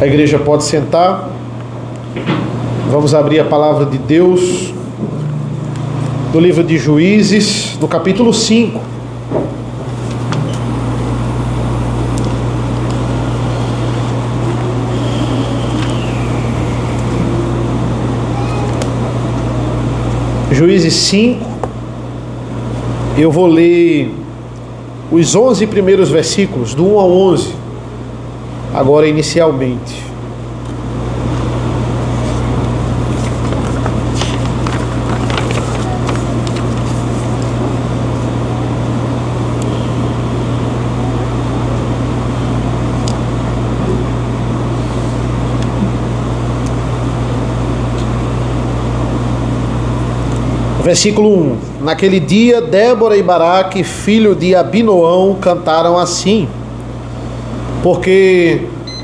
A igreja pode sentar. Vamos abrir a palavra de Deus do livro de Juízes, no capítulo 5. Juízes 5, eu vou ler os 11 primeiros versículos, do 1 ao 11, agora inicialmente. Versículo 1. Naquele dia, Débora e Baraque, filho de Abinoão, cantaram assim: porque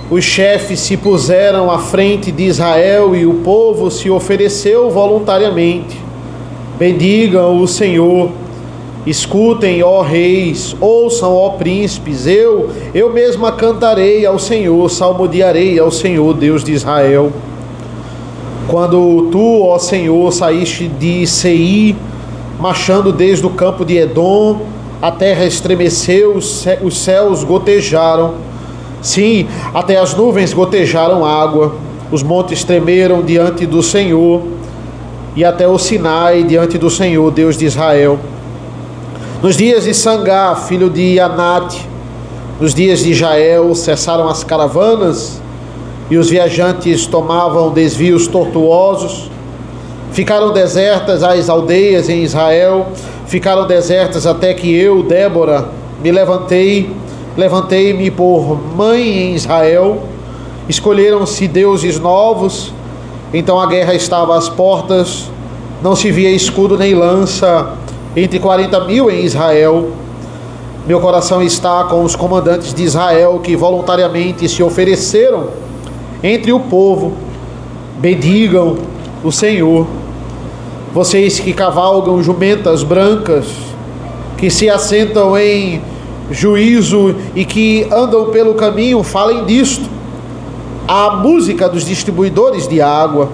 os chefes se puseram à frente de Israel e o povo se ofereceu voluntariamente. Bendigam o Senhor, escutem, ó reis, ouçam, ó príncipes, eu mesma cantarei ao Senhor, salmodiarei ao Senhor, Deus de Israel. Quando tu, ó Senhor, saíste de Seir, marchando desde o campo de Edom, a terra estremeceu, os céus gotejaram. Sim, até as nuvens gotejaram água. Os montes tremeram diante do Senhor, e até o Sinai diante do Senhor, Deus de Israel. Nos dias de Sangá, filho de Anate, nos dias de Jael, cessaram as caravanas, e os viajantes tomavam desvios tortuosos. Ficaram desertas as aldeias em Israel, ficaram desertas até que eu, Débora, levantei-me por mãe em Israel. Escolheram-se deuses novos, então a guerra estava às portas, não se via escudo nem lança, entre 40.000 em Israel. Meu coração está com os comandantes de Israel, que voluntariamente se ofereceram entre o povo. Bendigam o Senhor. Vocês que cavalgam jumentas brancas, que se assentam em juízo e que andam pelo caminho, falem disto. A música dos distribuidores de água,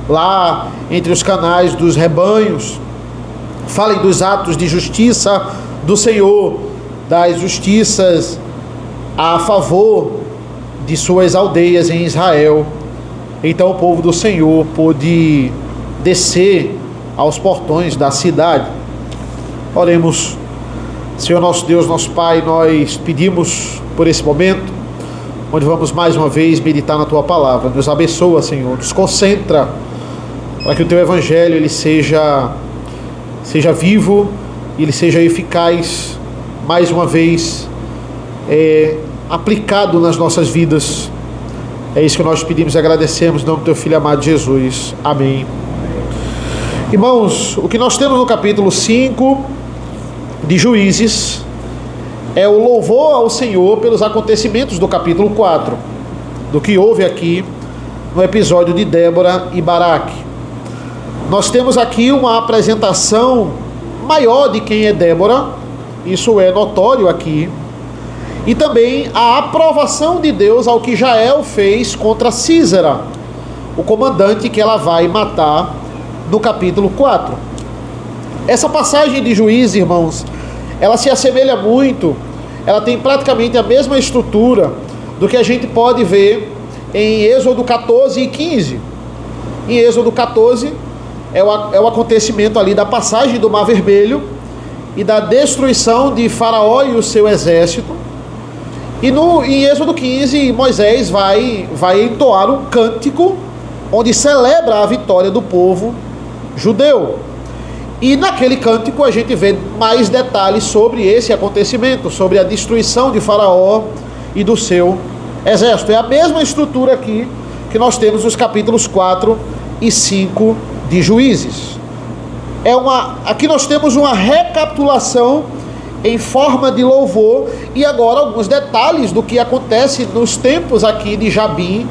lá entre os canais dos rebanhos, falem dos atos de justiça do Senhor, das justiças a favor de suas aldeias em Israel. Então o povo do Senhor pôde descer aos portões da cidade. Oremos. Senhor nosso Deus, nosso Pai, nós pedimos por esse momento, onde vamos mais uma vez meditar na Tua Palavra. Nos abençoa, Senhor, nos concentra, para que o Teu Evangelho ele seja vivo, ele seja eficaz, mais uma vez, aplicado nas nossas vidas. É isso que nós pedimos e agradecemos em nome do Teu Filho amado Jesus. Amém. Irmãos, o que nós temos no capítulo 5 de Juízes é o louvor ao Senhor pelos acontecimentos do capítulo 4, do que houve aqui no episódio de Débora e Baraque. Nós temos aqui uma apresentação maior de quem é Débora, isso é notório aqui, e também a aprovação de Deus ao que Jael fez contra Sísera, o comandante que ela vai matar no capítulo 4. Essa passagem de Juízes, irmãos, ela se assemelha muito, ela tem praticamente a mesma estrutura do que a gente pode ver em Êxodo 14 e 15. Em Êxodo 14 é o acontecimento ali da passagem do Mar Vermelho e da destruição de Faraó e o seu exército. E em Êxodo 15, Moisés vai entoar um cântico onde celebra a vitória do povo judeu. E naquele cântico a gente vê mais detalhes sobre esse acontecimento, sobre a destruição de Faraó e do seu exército. É a mesma estrutura aqui que nós temos nos capítulos 4 e 5 de Juízes. Aqui nós temos uma recapitulação em forma de louvor, e agora alguns detalhes do que acontece nos tempos aqui de Jabim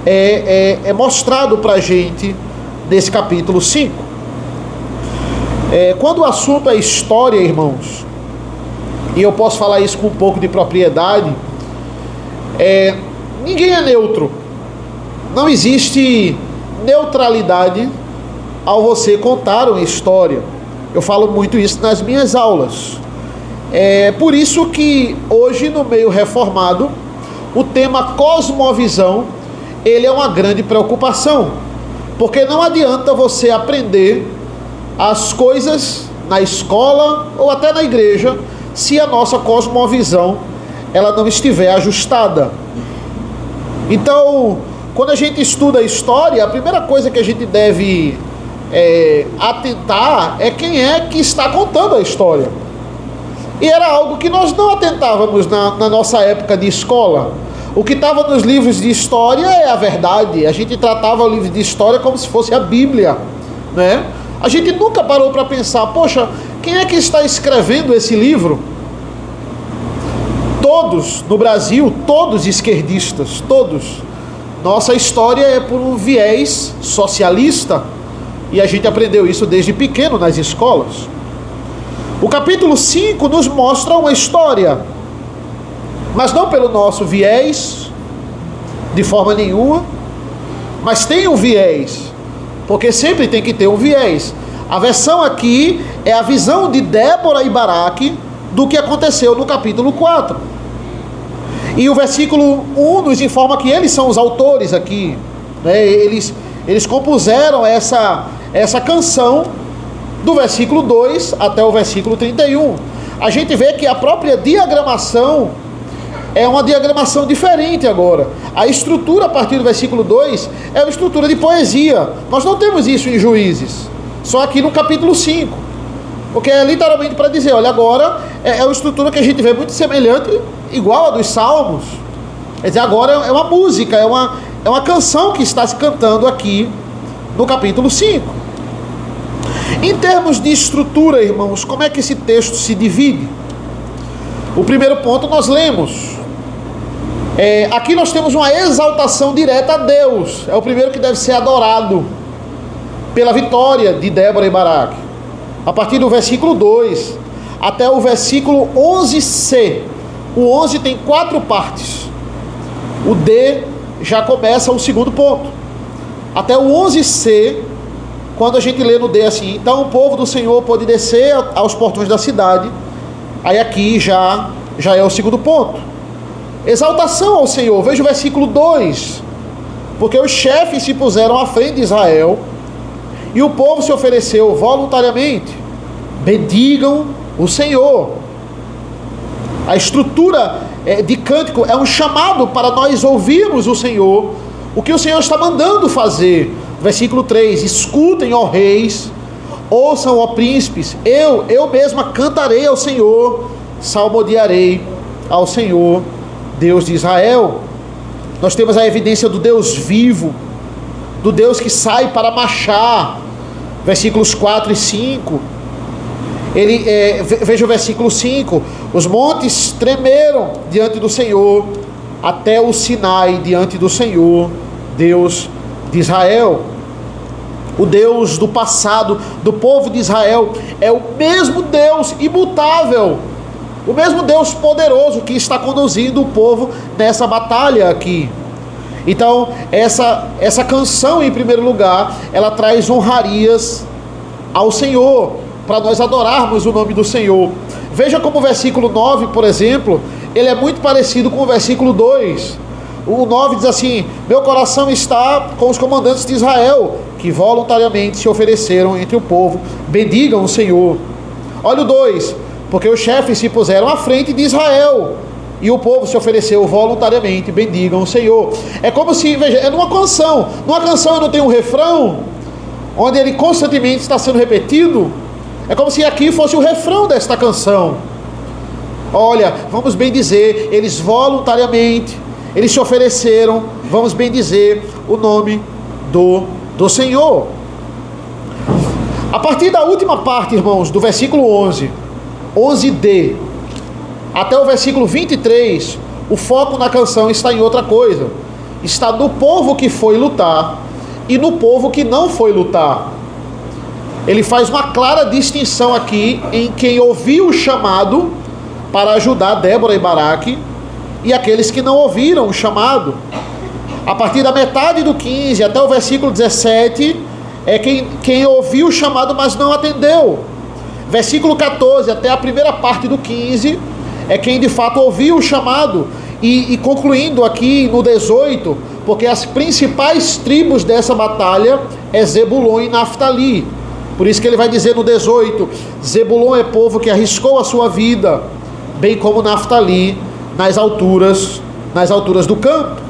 é mostrado para a gente nesse capítulo 5. Quando o assunto é história, irmãos, e eu posso falar isso com um pouco de propriedade, ninguém é neutro. Não existe neutralidade ao você contar uma história. Eu falo muito isso nas minhas aulas. É por isso que hoje, no meio reformado, o tema cosmovisão, ele é uma grande preocupação. Porque não adianta você aprender as coisas na escola ou até na igreja se a nossa cosmovisão ela não estiver ajustada. Então, quando a gente estuda a história, a primeira coisa que a gente deve atentar é quem é que está contando a história. E era algo que nós não atentávamos na nossa época de escola. O que estava nos livros de história é a verdade. A gente tratava o livro de história como se fosse a Bíblia, né? A gente nunca parou para pensar, poxa, quem é que está escrevendo esse livro? Todos no Brasil, todos esquerdistas, todos. Nossa história é por um viés socialista, e a gente aprendeu isso desde pequeno nas escolas. O capítulo 5 nos mostra uma história, mas não pelo nosso viés, de forma nenhuma, mas tem um viés, porque sempre tem que ter um viés. A versão aqui é a visão de Débora e Baraque do que aconteceu no capítulo 4. E o versículo 1 nos informa que eles são os autores aqui, né? Eles compuseram essa canção do versículo 2 até o versículo 31. A gente vê que a própria diagramação é uma diagramação diferente agora. A estrutura a partir do versículo 2 é uma estrutura de poesia. Nós não temos isso em Juízes, só aqui no capítulo 5. Porque é literalmente para dizer, olha, agora é uma estrutura que a gente vê muito semelhante, igual a dos Salmos. Quer dizer, agora é uma música, é uma canção que está se cantando aqui no capítulo 5. Em termos de estrutura, irmãos, como é que esse texto se divide? O primeiro ponto nós lemos. Aqui nós temos uma exaltação direta a Deus. É o primeiro que deve ser adorado pela vitória de Débora e Baraque. A partir do versículo 2 até o versículo 11c. O 11 tem 4 partes. O D já começa o segundo ponto. Até o 11c, quando a gente lê no D assim, então o povo do Senhor pôde descer aos portões da cidade. Aí aqui já é o segundo ponto. Exaltação ao Senhor. Veja o versículo 2. Porque os chefes se puseram à frente de Israel e o povo se ofereceu voluntariamente. Bendigam o Senhor. A estrutura de cântico é um chamado para nós ouvirmos o Senhor, o que o Senhor está mandando fazer. Versículo 3: escutem, ó reis, ouçam, ó príncipes, eu mesma cantarei ao Senhor, salmodiarei ao Senhor, Deus de Israel. Nós temos a evidência do Deus vivo, do Deus que sai para marchar. Versículos 4 e 5. Veja o versículo 5: os montes tremeram diante do Senhor, até o Sinai diante do Senhor, Deus de Israel. O Deus do passado, do povo de Israel, é o mesmo Deus imutável, o mesmo Deus poderoso que está conduzindo o povo nessa batalha aqui. Então, essa canção, em primeiro lugar, ela traz honrarias ao Senhor, para nós adorarmos o nome do Senhor. Veja como o versículo 9, por exemplo, ele é muito parecido com o versículo 2. O 9 diz assim: meu coração está com os comandantes de Israel, que voluntariamente se ofereceram entre o povo, bendigam o Senhor. Olha o 2: porque os chefes se puseram à frente de Israel, e o povo se ofereceu voluntariamente, bendigam o Senhor. É como se, veja, é numa canção eu não tenho um refrão, onde ele constantemente está sendo repetido. É como se aqui fosse o refrão desta canção. Olha, vamos bem dizer, eles voluntariamente, eles se ofereceram, vamos bem dizer o nome do Senhor. A partir da última parte, irmãos, do versículo 11d, até o versículo 23, o foco na canção está em outra coisa. Está no povo que foi lutar e no povo que não foi lutar. Ele faz uma clara distinção aqui em quem ouviu o chamado para ajudar Débora e Baraque e aqueles que não ouviram o chamado. A partir da metade do 15 até o versículo 17, é quem ouviu o chamado, mas não atendeu. Versículo 14 até a primeira parte do 15, é quem de fato ouviu o chamado. E concluindo aqui no 18, porque as principais tribos dessa batalha é Zebulon e Naftali. Por isso que ele vai dizer no 18, Zebulon é povo que arriscou a sua vida, bem como Naftali nas alturas do campo.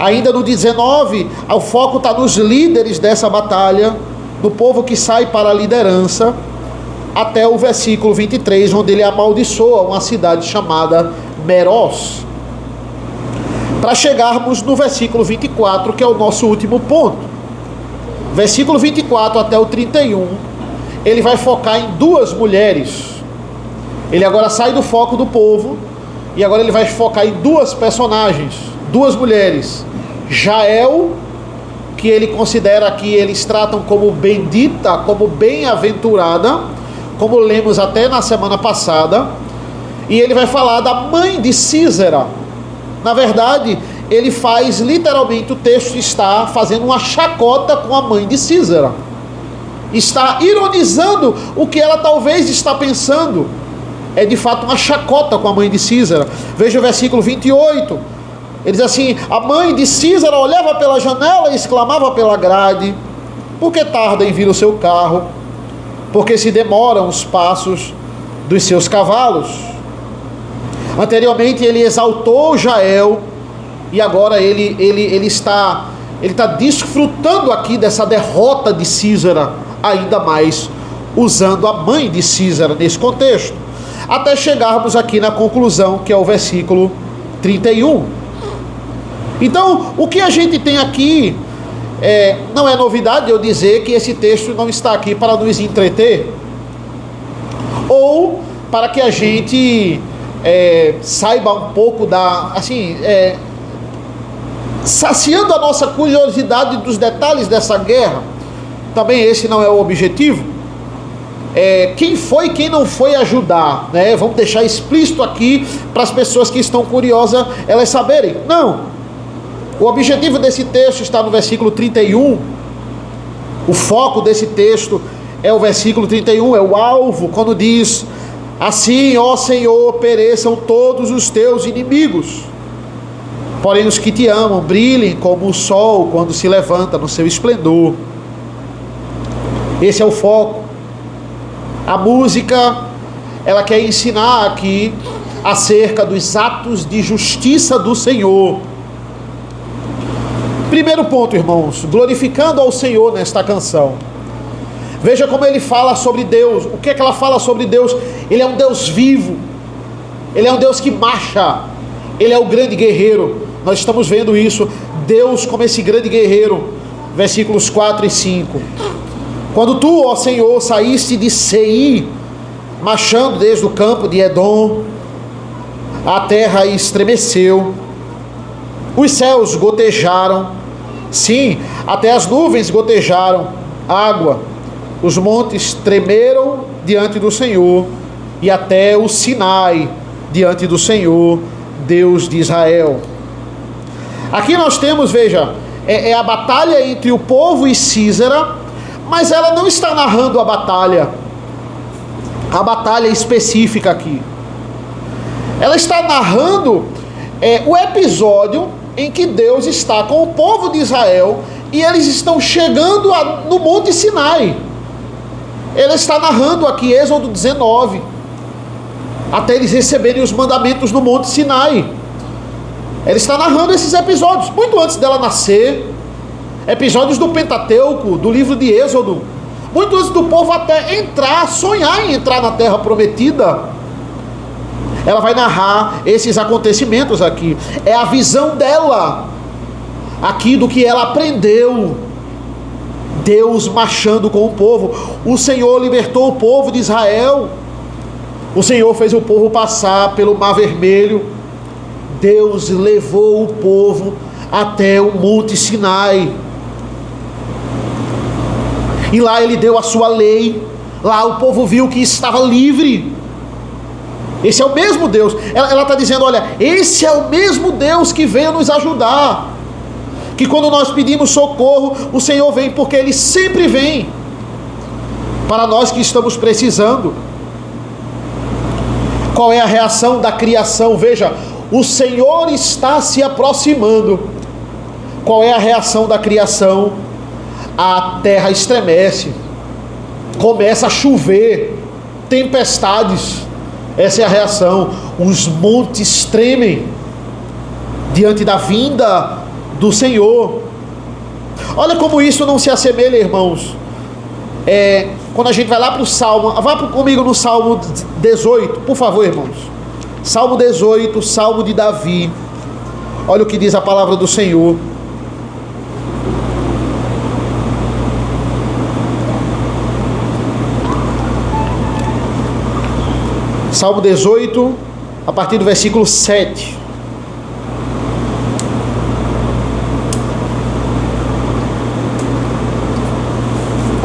Ainda no 19, o foco está nos líderes dessa batalha, no povo que sai para a liderança, até o versículo 23, onde ele amaldiçoa uma cidade chamada Meroz. Para chegarmos no versículo 24, que é o nosso último ponto. Versículo 24 até o 31, ele vai focar em duas mulheres. Ele agora sai do foco do povo, e agora ele vai focar em duas personagens, duas mulheres. Jael, que ele considera que eles tratam como bendita, como bem-aventurada, como lemos até na semana passada. E ele vai falar da mãe de Sísera. Na verdade, ele faz literalmente, o texto está fazendo uma chacota com a mãe de Sísera. Está ironizando o que ela talvez está pensando. É de fato uma chacota com a mãe de Sísera. Veja o versículo 28. Ele diz assim: a mãe de Sísera olhava pela janela e exclamava pela grade: por que tarda em vir o seu carro? Porque se demoram os passos dos seus cavalos. Anteriormente ele exaltou Jael, e agora ele está desfrutando aqui dessa derrota de Sísera, ainda mais usando a mãe de Sísera nesse contexto, até chegarmos aqui na conclusão, que é o versículo 31. Então, o que a gente tem aqui, não é novidade eu dizer que esse texto não está aqui para nos entreter, ou para que a gente saiba um pouco saciando a nossa curiosidade dos detalhes dessa guerra. Também esse não é o objetivo. Quem foi e quem não foi ajudar, né? Vamos deixar explícito aqui para as pessoas que estão curiosas elas saberem. Não. O objetivo desse texto está no versículo 31. O foco desse texto é o versículo 31, é o alvo, quando diz: assim, ó Senhor, pereçam todos os teus inimigos, porém os que te amam brilhem como o sol quando se levanta no seu esplendor. Esse é o foco. A música, ela quer ensinar aqui acerca dos atos de justiça do Senhor. Primeiro ponto, irmãos, glorificando ao Senhor nesta canção. Veja como ele fala sobre Deus. O que é que ela fala sobre Deus? Ele é um Deus vivo. Ele é um Deus que marcha. Ele é o grande guerreiro. Nós estamos vendo isso. Deus como esse grande guerreiro. Versículos 4 e 5. Quando tu, ó Senhor, saíste de Seir, marchando desde o campo de Edom, a terra estremeceu, os céus gotejaram, sim, até as nuvens gotejaram água, os montes tremeram diante do Senhor, e até o Sinai diante do Senhor, Deus de Israel. Aqui nós temos, veja, a batalha entre o povo e Sísera, mas ela não está narrando a batalha específica aqui. Ela está narrando o episódio em que Deus está com o povo de Israel e eles estão chegando no Monte Sinai. Ele está narrando aqui Êxodo 19, até eles receberem os mandamentos no Monte Sinai. Ele está narrando esses episódios, muito antes dela nascer, episódios do Pentateuco, do livro de Êxodo, muito antes do povo até sonhar em entrar na terra prometida. Ela vai narrar esses acontecimentos aqui. É a visão dela aqui do que ela aprendeu. Deus marchando com o povo. O Senhor libertou o povo de Israel. O Senhor fez o povo passar pelo Mar Vermelho. Deus levou o povo até o Monte Sinai. E lá ele deu a sua lei. Lá o povo viu que estava livre. Esse é o mesmo Deus. Ela está dizendo, olha, esse é o mesmo Deus que veio nos ajudar. Que quando nós pedimos socorro, o Senhor vem, porque Ele sempre vem para nós que estamos precisando. Qual é a reação da criação? Veja, o Senhor está se aproximando. Qual é a reação da criação? A terra estremece, começa a chover, tempestades. Essa é a reação. Os montes tremem diante da vinda do Senhor. Olha como isso não se assemelha, irmãos. Quando a gente vai lá para o Salmo, vá comigo no Salmo 18, por favor, irmãos. Salmo 18, Salmo de Davi. Olha o que diz a palavra do Senhor. Salmo 18, a partir do versículo 7.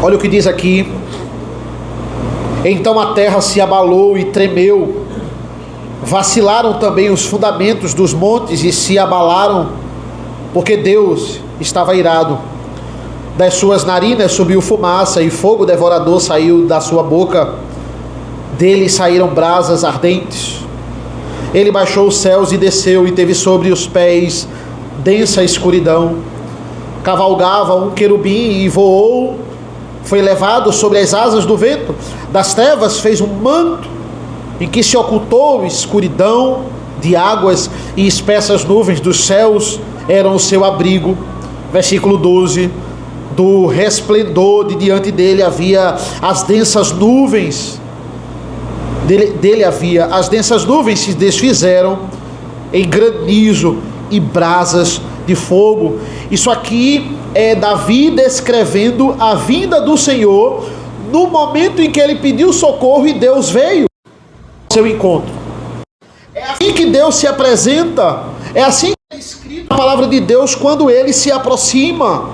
Olha o que diz aqui. Então a terra se abalou e tremeu, vacilaram também os fundamentos dos montes e se abalaram, porque Deus estava irado. Das suas narinas subiu fumaça e fogo devorador saiu da sua boca. Dele saíram brasas ardentes. Ele baixou os céus e desceu, e teve sobre os pés densa escuridão. Cavalgava um querubim e voou, foi levado sobre as asas do vento. Das trevas fez um manto, em que se ocultou escuridão de águas, e espessas nuvens dos céus eram o seu abrigo. Versículo 12. Do resplendor de diante dele havia as densas nuvens. As densas nuvens se desfizeram em granizo e brasas de fogo. Isso aqui é Davi descrevendo a vinda do Senhor no momento em que ele pediu socorro e Deus veio ao seu encontro. É assim que Deus se apresenta, é assim que é escrito a palavra de Deus quando ele se aproxima.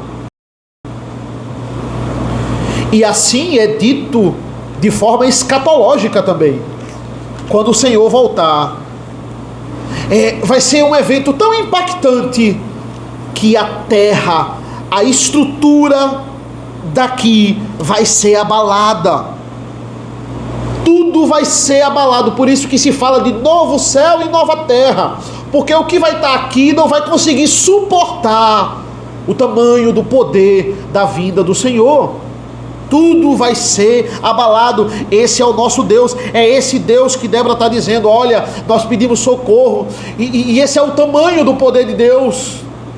E assim é dito de forma escatológica também. Quando o Senhor voltar, vai ser um evento tão impactante que a terra, a estrutura daqui vai ser abalada. Tudo vai ser abalado. Por isso que se fala de novo céu e nova terra, porque o que vai estar aqui não vai conseguir suportar o tamanho do poder da vinda do Senhor. Tudo vai ser abalado. Esse é o nosso Deus. É esse Deus que Débora está dizendo, olha, nós pedimos socorro. E esse é o tamanho do poder de Deus.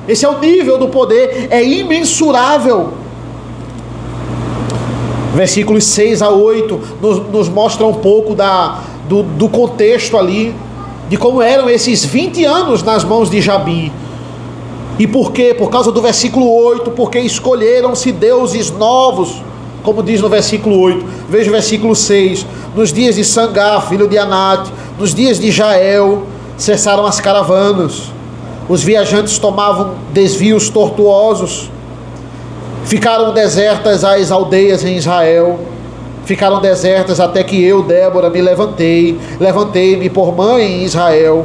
Esse é o nível do poder. É imensurável. Versículos 6 a 8 nos mostra um pouco do contexto ali, de como eram esses 20 anos nas mãos de Jabim. E por quê? Por causa do versículo 8, porque escolheram-se deuses novos, como diz no versículo 8. Veja o versículo 6. Nos dias de Sangar, filho de Anate, nos dias de Jael, cessaram as caravanas. Os viajantes tomavam desvios tortuosos. Ficaram desertas as aldeias em Israel. Ficaram desertas até que eu, Débora, me levantei-me por mãe em Israel.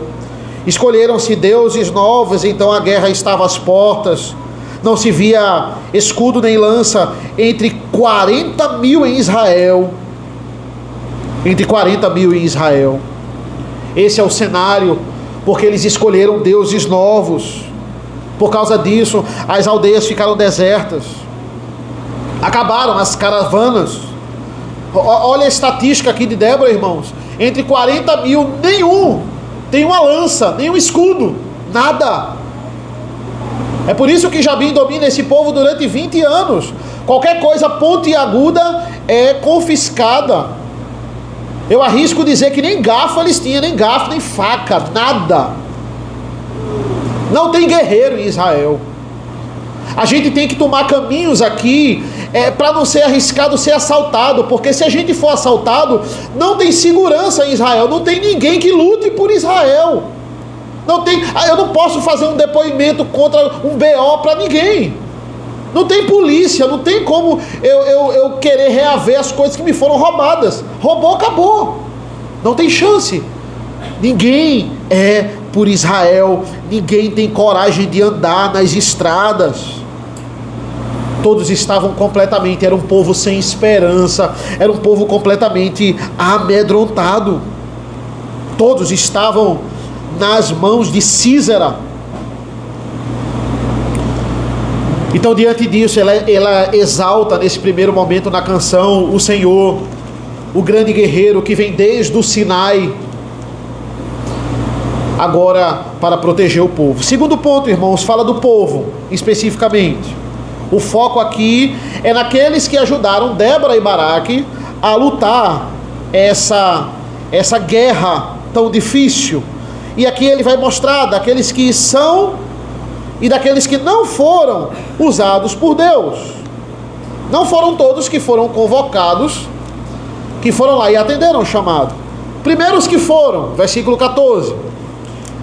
Escolheram-se deuses novos, então a guerra estava às portas. Não se via escudo nem lança entre 40 mil em Israel. Entre 40 mil em Israel. Esse é o cenário, porque eles escolheram deuses novos. Por causa disso, as aldeias ficaram desertas. Acabaram as caravanas. Olha a estatística aqui de Débora, irmãos. Entre 40 mil, nenhum tem uma lança, nenhum escudo, nada. É por isso que Jabim domina esse povo durante 20 anos. Qualquer coisa pontiaguda é confiscada. Eu arrisco dizer que nem garfo eles tinham, nem garfo, nem faca, nada. Não tem guerreiro em Israel. A gente tem que tomar caminhos aqui para não ser arriscado ser assaltado, porque se a gente for assaltado, não tem segurança em Israel, não tem ninguém que lute por Israel. Não tem, eu não posso fazer um depoimento contra um BO para ninguém. Não tem polícia, não tem como eu querer reaver as coisas que me foram roubadas. Roubou, acabou. Não tem chance. Ninguém é por Israel, ninguém tem coragem de andar nas estradas. Todos estavam completamente, era um povo sem esperança, era um povo completamente amedrontado. Todos estavam nas mãos de Sísera. Então, diante disso, ela exalta nesse primeiro momento na canção o Senhor, o grande guerreiro que vem desde o Sinai, agora para proteger o povo. Segundo ponto, irmãos, fala do povo, especificamente. O foco aqui é naqueles que ajudaram Débora e Baraque a lutar essa guerra tão difícil. E aqui ele vai mostrar daqueles que são e daqueles que não foram usados por Deus. Não foram todos que foram convocados, que foram lá e atenderam o chamado. Primeiro os que foram, versículo 14.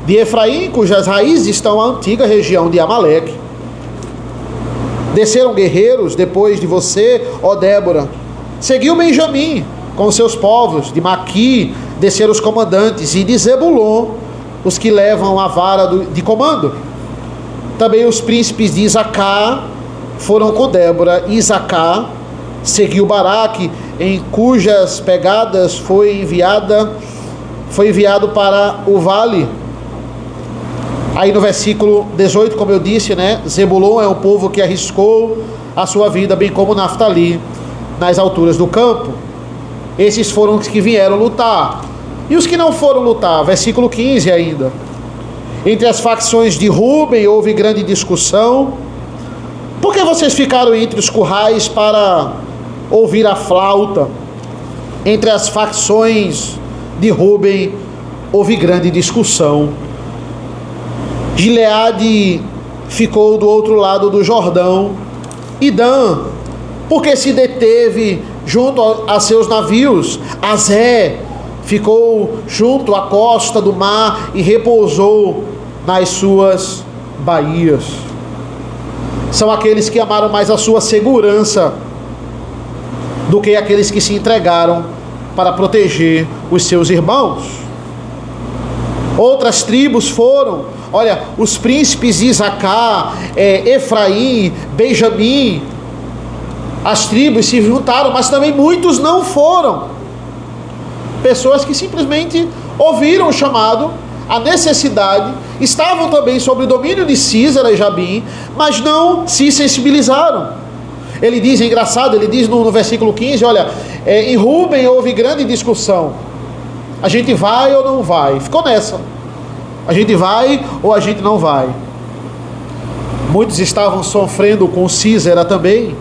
De Efraim, cujas raízes estão na antiga região de Amaleque. Desceram guerreiros depois de você, ó Débora. Seguiu Benjamim com seus povos. De Maqui desceram os comandantes. E de Zebulon, os que levam a vara de comando. Também os príncipes de Isacar foram com Débora. E Isacar seguiu Baraque, em cujas pegadas foi enviado para o vale. Aí no versículo 18, como eu disse, Zebulon é um povo que arriscou a sua vida, bem como Naftali, nas alturas do campo. Esses foram os que vieram lutar. E os que não foram lutar? Versículo 15 ainda. Entre as facções de Ruben houve grande discussão. Por que vocês ficaram entre os currais para ouvir a flauta? Entre as facções de Ruben houve grande discussão. Gileade ficou do outro lado do Jordão. E Dan, porque se deteve junto a seus navios. Azé ficou junto à costa do mar e repousou nas suas baías. São aqueles que amaram mais a sua segurança do que aqueles que se entregaram para proteger os seus irmãos. Outras tribos foram, os príncipes de Isacar, Efraim, Benjamim. As tribos se juntaram, mas também muitos não foram. Pessoas que simplesmente ouviram o chamado, a necessidade, estavam também sob o domínio de Sísera e Jabim, mas não se sensibilizaram. Ele diz, é engraçado, ele diz no versículo 15, em Ruben houve grande discussão. A gente vai ou não vai? Ficou nessa. A gente vai ou a gente não vai? Muitos estavam sofrendo com Sísera também.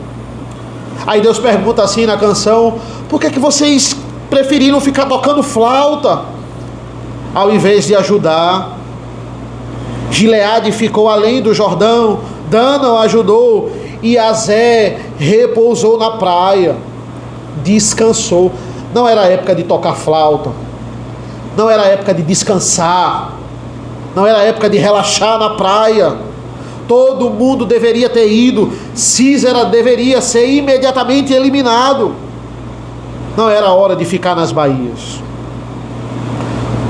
Aí Deus pergunta assim na canção: por que vocês preferiram ficar tocando flauta ao invés de ajudar? Gileade ficou além do Jordão, Dan não ajudou, e Azé repousou na praia, descansou. Não era época de tocar flauta, não era época de descansar, não era época de relaxar na praia. Todo mundo deveria ter ido. Sísera deveria ser imediatamente eliminado. Não era hora de ficar nas baías.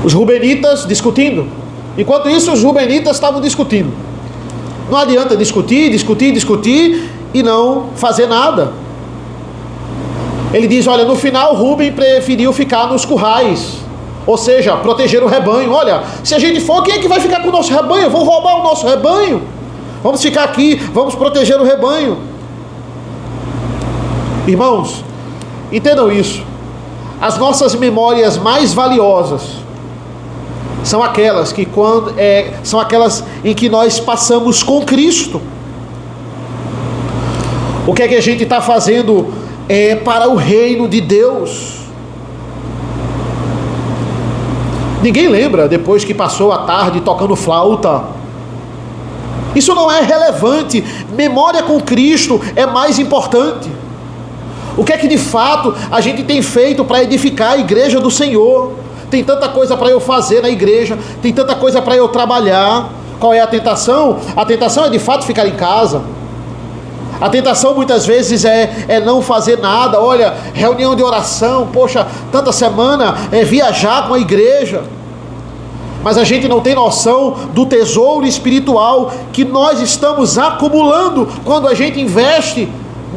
Os rubenitas discutindo. Enquanto isso, os rubenitas estavam discutindo. Não adianta discutir e não fazer nada. Ele diz, no final Ruben preferiu ficar nos currais, ou seja, proteger o rebanho. Se a gente for, quem é que vai ficar com o nosso rebanho? Vão roubar o nosso rebanho. Vamos ficar aqui, vamos proteger o rebanho. Irmãos, entendam isso. As nossas memórias mais valiosas são aquelas em que nós passamos com Cristo. O que é que a gente está fazendo para o reino de Deus? Ninguém lembra depois que passou a tarde tocando flauta. Isso não é relevante. Memória com Cristo é mais importante. O que é que de fato a gente tem feito para edificar a igreja do Senhor? Tem tanta coisa para eu fazer na igreja, tem tanta coisa para eu trabalhar. Qual é a tentação? A tentação é de fato ficar em casa. A tentação muitas vezes é não fazer nada. Reunião de oração, tanta semana, viajar com a igreja. mas a gente não tem noção do tesouro espiritual que nós estamos acumulando quando a gente investe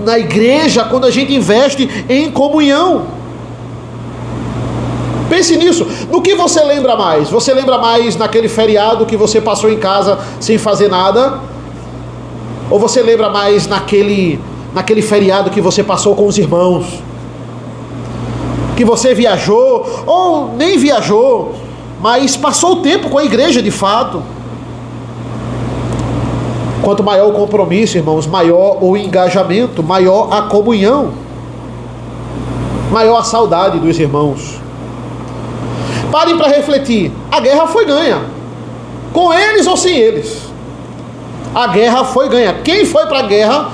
na igreja, quando a gente investe em comunhão. Pense nisso. No que você lembra mais? Você lembra mais naquele feriado que você passou em casa sem fazer nada? Ou você lembra mais naquele feriado que você passou com os irmãos? Que você viajou, ou nem viajou, mas passou o tempo com a igreja de fato. Quanto maior o compromisso, irmãos, maior o engajamento, maior a comunhão, maior a saudade dos irmãos. Parem para refletir. A guerra foi ganha, com eles ou sem eles. A guerra foi ganha. Quem foi para a guerra,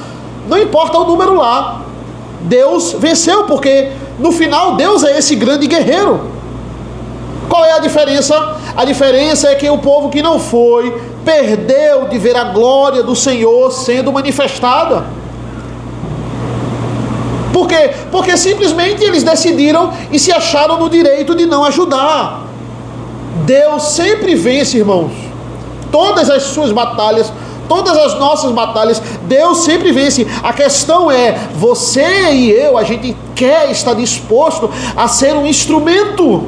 não importa o número lá, Deus venceu, porque no final Deus é esse grande guerreiro. Qual é a diferença? A diferença é que o povo que não foi, perdeu de ver a glória do Senhor sendo manifestada. Por quê? Porque simplesmente eles decidiram e se acharam no direito de não ajudar. Deus sempre vence, irmãos. Todas as suas batalhas, todas as nossas batalhas, Deus sempre vence. A questão é, você e eu, a gente quer estar disposto a ser um instrumento.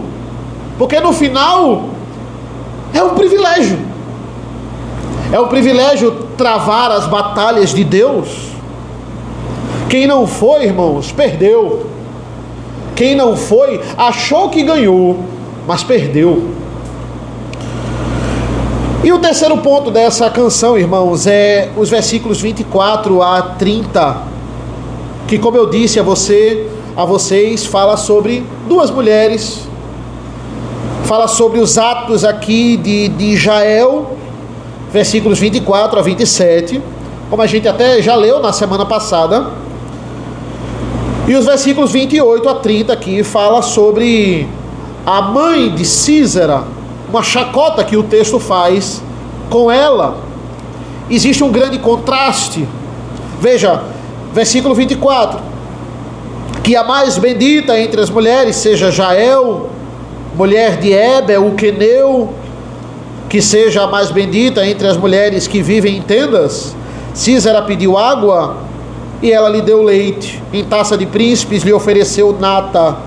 Porque no final, é um privilégio. É um privilégio travar as batalhas de Deus. Quem não foi, irmãos, perdeu. Quem não foi, achou que ganhou, mas perdeu. E o terceiro ponto dessa canção, irmãos, é os versículos 24 a 30, que, como eu disse a vocês, fala sobre duas mulheres, fala sobre os atos aqui de Jael, versículos 24 a 27, como a gente até já leu na semana passada. E os versículos 28 a 30 aqui fala sobre a mãe de Císera, uma chacota que o texto faz com ela. Existe um grande contraste. Veja, versículo 24: que a mais bendita entre as mulheres seja Jael, mulher de Ebel, o queneu, que seja a mais bendita entre as mulheres que vivem em tendas. Císera pediu água, e ela lhe deu leite. Em taça de príncipes lhe ofereceu nata.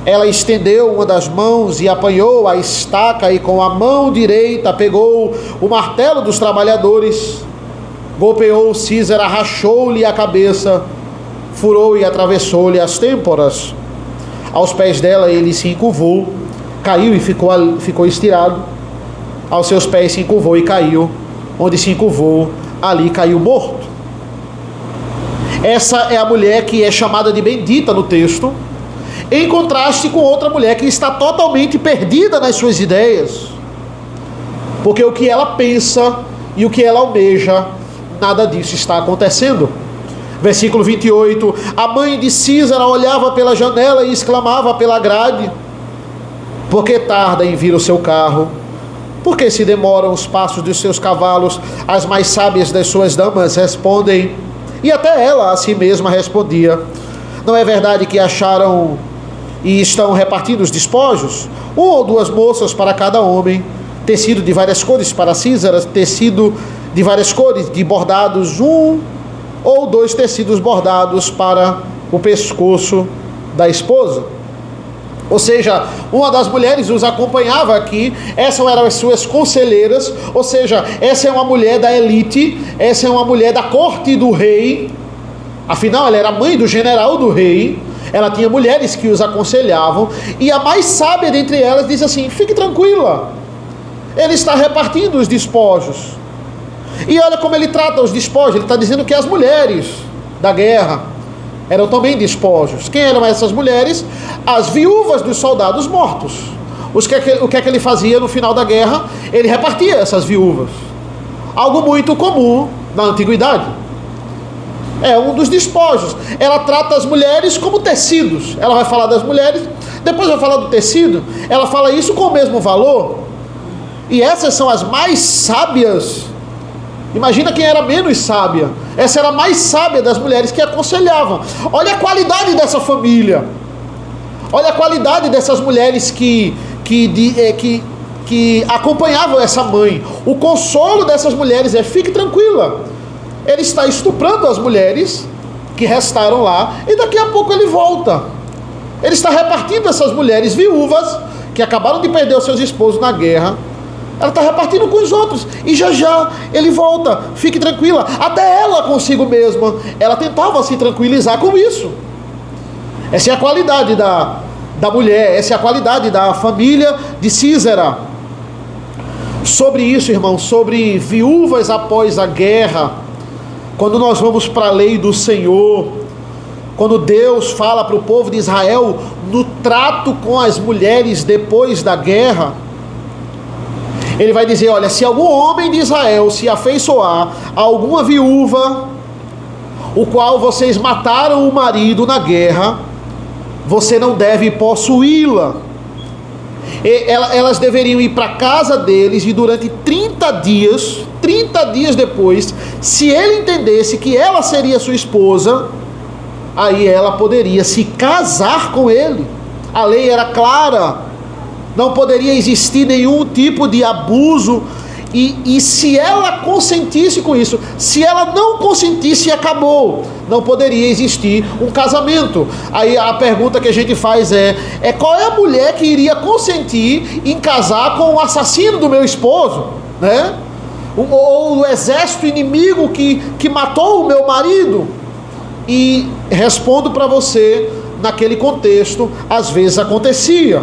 Ela estendeu uma das mãos e apanhou a estaca, e com a mão direita pegou o martelo dos trabalhadores. Golpeou Císera, rachou-lhe a cabeça, furou e atravessou-lhe as têmporas. Aos pés dela ele se encurvou, caiu e ficou estirado. Aos seus pés se encurvou e caiu. Onde se encurvou, ali caiu morto. Essa é a mulher que é chamada de bendita no texto, em contraste com outra mulher que está totalmente perdida nas suas ideias, porque o que ela pensa e o que ela almeja, nada disso está acontecendo. Versículo 28: a mãe de Císera olhava pela janela e exclamava pela grade: por que tarda em vir o seu carro? Por que se demoram os passos dos seus cavalos? As mais sábias das suas damas respondem, e até ela a si mesma respondia: não é verdade que acharam e estão repartindo os despojos? Uma ou duas moças para cada homem, tecido de várias cores para Císera, tecido de várias cores de bordados, um ou dois tecidos bordados para o pescoço da esposa. Ou seja, uma das mulheres os acompanhava aqui, essas eram as suas conselheiras, ou seja, essa é uma mulher da elite, essa é uma mulher da corte do rei, afinal ela era mãe do general do rei, ela tinha mulheres que os aconselhavam, e a mais sábia dentre elas diz assim: fique tranquila, ele está repartindo os despojos. E olha como ele trata os despojos, ele está dizendo que as mulheres da guerra eram também despojos. Quem eram essas mulheres? As viúvas dos soldados mortos. O que é que ele fazia no final da guerra? Ele repartia essas viúvas. Algo muito comum na antiguidade. É um dos despojos. Ela trata as mulheres como tecidos. Ela vai falar das mulheres, depois vai falar do tecido. Ela fala isso com o mesmo valor. E essas são as mais sábias. Imagina quem era menos sábia. Essa era a mais sábia das mulheres que aconselhavam. Olha a qualidade dessa família. Olha a qualidade dessas mulheres que que acompanhavam essa mãe. O consolo dessas mulheres é: fique tranquila, ele está estuprando as mulheres que restaram lá, e daqui a pouco ele volta. Ele está repartindo essas mulheres viúvas, que acabaram de perder os seus esposos na guerra, ela está repartindo com os outros, e já já ele volta, fique tranquila. Até ela consigo mesma, ela tentava se tranquilizar com isso. Essa é a qualidade da mulher, essa é a qualidade da família de Císera. Sobre isso, irmão, sobre viúvas após a guerra, quando nós vamos para a lei do Senhor, quando Deus fala para o povo de Israel no trato com as mulheres depois da guerra, ele vai dizer: olha, se algum homem de Israel se afeiçoar a alguma viúva, o qual vocês mataram o marido na guerra, você não deve possuí-la. Elas deveriam ir para a casa deles, e durante 30 dias depois, se ele entendesse que ela seria sua esposa, aí ela poderia se casar com ele. A lei era clara, não poderia existir nenhum tipo de abuso, e se ela consentisse com isso, se ela não consentisse, acabou, não poderia existir um casamento. Aí a pergunta que a gente faz é qual é a mulher que iria consentir em casar com o assassino do meu esposo, né? Ou o exército inimigo que matou o meu marido? E respondo para você, naquele contexto, às vezes acontecia,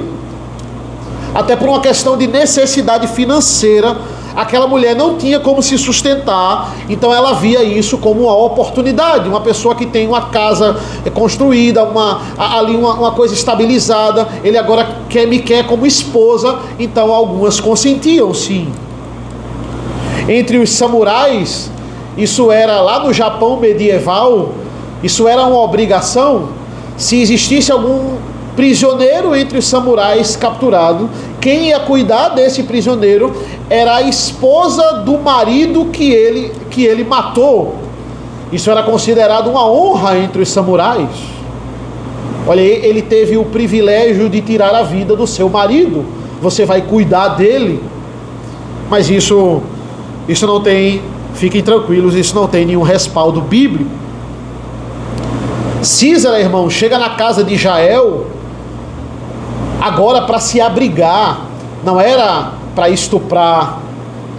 até por uma questão de necessidade financeira. Aquela mulher não tinha como se sustentar, então ela via isso como uma oportunidade. Uma pessoa que tem uma casa construída, uma coisa estabilizada, ele agora me quer como esposa, então algumas consentiam, sim. Entre os samurais, isso era lá no Japão medieval, isso era uma obrigação. Se existisse algum prisioneiro entre os samurais capturado, quem ia cuidar desse prisioneiro era a esposa do marido que ele matou. Isso era considerado uma honra entre os samurais. Olha, ele teve o privilégio de tirar a vida do seu marido, você vai cuidar dele. Mas isso não tem, fiquem tranquilos, isso não tem nenhum respaldo bíblico. Císera, irmão, chega na casa de Jael agora para se abrigar, não era para estuprar,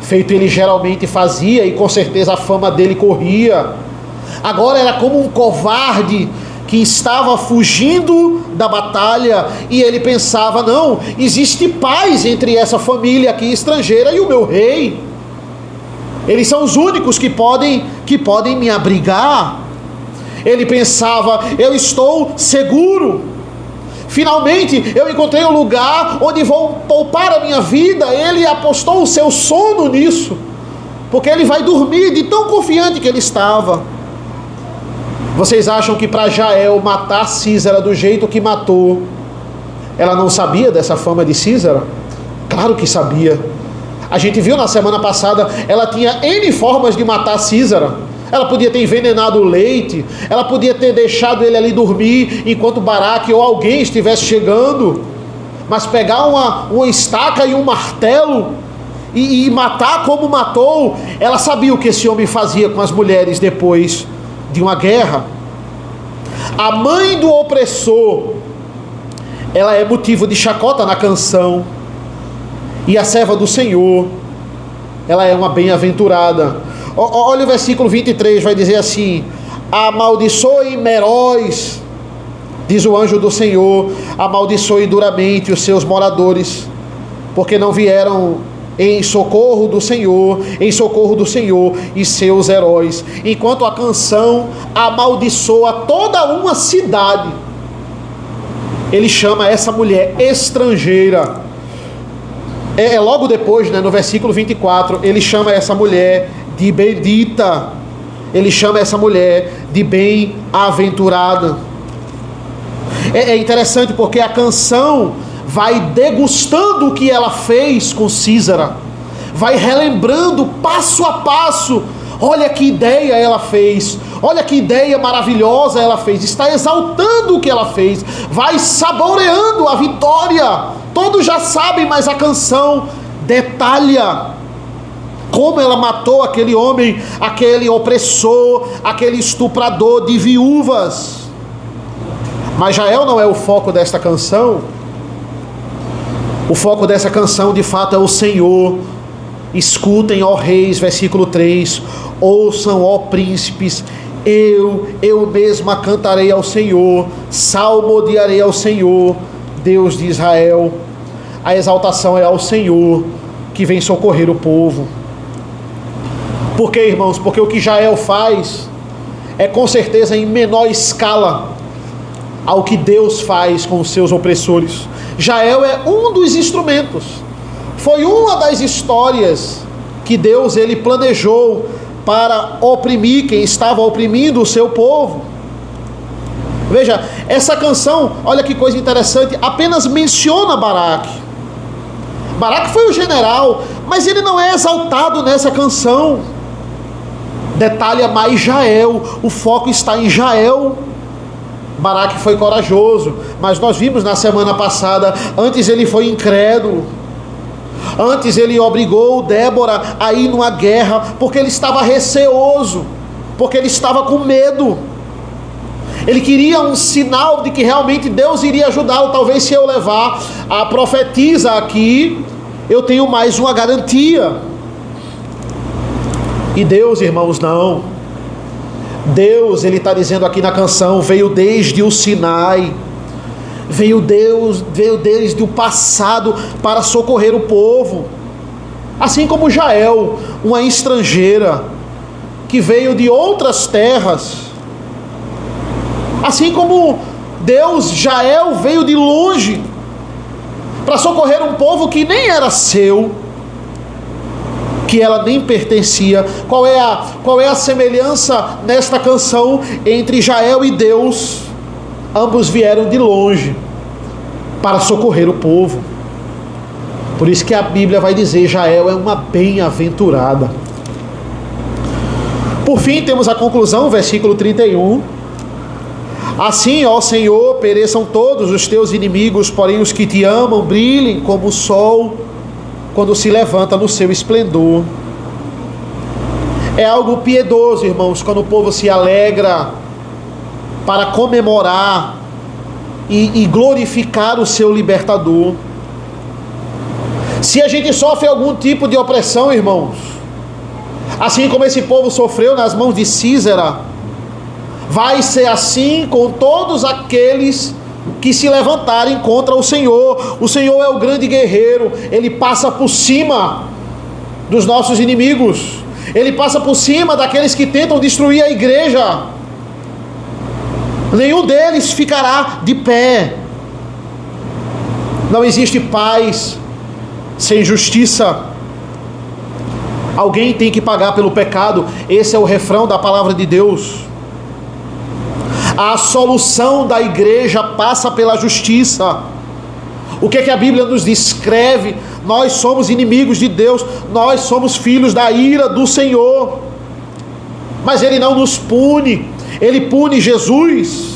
feito ele geralmente fazia, e com certeza a fama dele corria. Agora era como um covarde que estava fugindo da batalha, e ele pensava: não, existe paz entre essa família aqui estrangeira e o meu rei, eles são os únicos que podem me abrigar. Ele pensava: eu estou seguro, finalmente eu encontrei um lugar onde vou poupar a minha vida. Ele apostou o seu sono nisso, porque ele vai dormir de tão confiante que ele estava. Vocês acham que para Jael matar Císera do jeito que matou, ela não sabia dessa fama de Císera? Claro que sabia. A gente viu na semana passada, ela tinha N formas de matar Císera. Ela podia ter envenenado o leite, ela podia ter deixado ele ali dormir enquanto Baraque ou alguém estivesse chegando, mas pegar uma estaca e um martelo e matar como matou. Ela sabia o que esse homem fazia com as mulheres depois de uma guerra. A mãe do opressor, ela é motivo de chacota na canção, e a serva do Senhor, ela é uma bem-aventurada. Olha o versículo 23, vai dizer assim: amaldiçoe Meróis, diz o anjo do Senhor, amaldiçoe duramente os seus moradores, porque não vieram em socorro do Senhor e seus heróis. Enquanto a canção amaldiçoa toda uma cidade, ele chama essa mulher estrangeira. Logo depois, né, no versículo 24, ele chama essa mulher de bendita, ele chama essa mulher de bem-aventurada. É interessante porque a canção vai degustando o que ela fez com Císera, vai relembrando passo a passo. Olha que ideia ela fez, olha que ideia maravilhosa ela fez, está exaltando o que ela fez, vai saboreando a vitória. Todos já sabem, mas a canção detalha como ela matou aquele homem, aquele opressor, aquele estuprador de viúvas. Mas Jael não é o foco desta canção. O foco dessa canção de fato é o Senhor. Escutem, ó reis, versículo 3, ouçam, ó príncipes, eu mesma cantarei ao Senhor, salmodiarei ao Senhor, Deus de Israel. A exaltação é ao Senhor, que vem socorrer o povo. Por quê, irmãos? Porque o que Jael faz é com certeza em menor escala ao que Deus faz com os seus opressores. Jael é um dos instrumentos. Foi uma das histórias que Deus ele planejou para oprimir quem estava oprimindo o seu povo. Veja, essa canção, olha que coisa interessante, apenas menciona Baraque. Baraque foi o general, mas ele não é exaltado nessa canção. Detalha mais Jael, o foco está em Jael. Baraque foi corajoso, mas nós vimos na semana passada, antes ele foi incrédulo. Antes ele obrigou Débora a ir numa guerra, porque ele estava receoso, porque ele estava com medo. Ele queria um sinal de que realmente Deus iria ajudá-lo. Talvez se eu levar a profetisa aqui, eu tenho mais uma garantia. E Deus, irmãos, não. Deus, ele está dizendo aqui na canção, veio desde o Sinai. Veio desde o passado para socorrer o povo. Assim como Jael, uma estrangeira que veio de outras terras. Assim como Deus, Jael veio de longe para socorrer um povo que nem era seu, que ela nem pertencia. Qual é a semelhança nesta canção entre Jael e Deus? Ambos vieram de longe para socorrer o povo. Por isso que a Bíblia vai dizer, Jael é uma bem-aventurada. Por fim, temos a conclusão, versículo 31. Assim, ó Senhor, pereçam todos os teus inimigos, porém os que te amam brilhem como o sol quando se levanta no seu esplendor. É algo piedoso, irmãos, quando o povo se alegra para comemorar e glorificar o seu libertador. Se a gente sofre algum tipo de opressão, irmãos, assim como esse povo sofreu nas mãos de Císera, vai ser assim com todos aqueles que se levantarem contra o Senhor. O Senhor é o grande guerreiro, ele passa por cima dos nossos inimigos, ele passa por cima daqueles que tentam destruir a igreja. Nenhum deles ficará de pé. Não existe paz sem justiça. Alguém tem que pagar pelo pecado. Esse é o refrão da palavra de Deus. A solução da igreja passa pela justiça. O que é que a Bíblia nos descreve? Nós somos inimigos de Deus, nós somos filhos da ira do Senhor. Mas Ele não nos pune, Ele pune Jesus.